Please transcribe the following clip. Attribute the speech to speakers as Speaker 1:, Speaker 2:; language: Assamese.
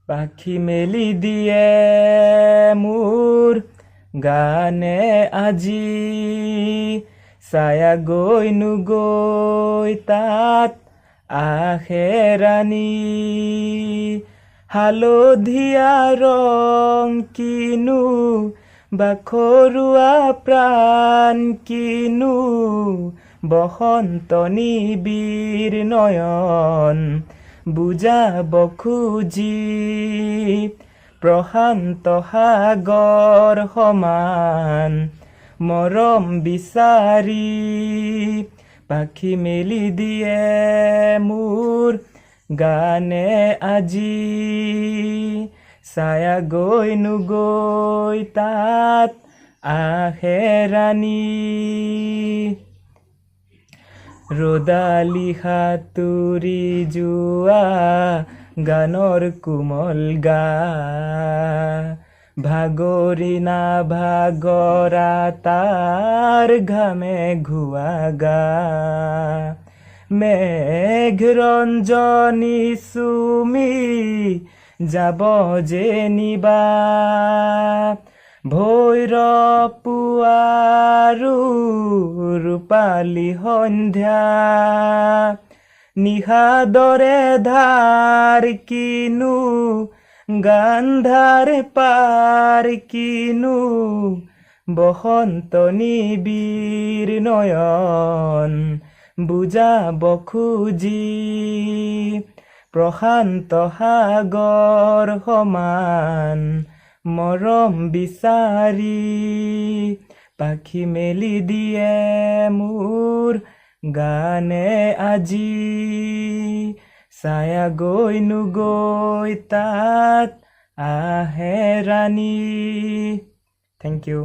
Speaker 1: পাখি মেলি দিয়ে মোৰ গানে আজি ছায়া গৈ নুগৈ তাত আহে ৰাণী হালধীয়া ৰং কিনো বাখৰুৱা প্ৰাণ কিনো বসন্ত নিবিৰ নয়ন বুজাব খুজি প্ৰশান্ত সাগৰ সমান মৰম বিচাৰি পাখি মেলি দিয়ে মোৰ গানে আজি ছায়া গৈ নুগৈ তাত আহে ৰাণী ৰ'দালি সাতুৰি যোৱা গানৰ কোমল গা ভাগৰি নাভাগৰা তাৰ ঘামে ঘুৱা গা মেঘ ৰঞ্জনী চুমি যাব যেনিবা ভৈৰৱ পুৱাৰো ৰূপালী সন্ধ্যা নিশাদৰে ধাৰ কিনো গান্ধাৰ পাৰ কিনো বসন্ত নিবিৰ নয়ন বুজাব খুজি প্ৰশান্ত সাগৰ সমান মৰম বিচাৰি পাখি মেলি দিয়ে মোৰ গানে আজি ছায়া গৈ নুগৈ তাত আহে ৰাণী। Thank U.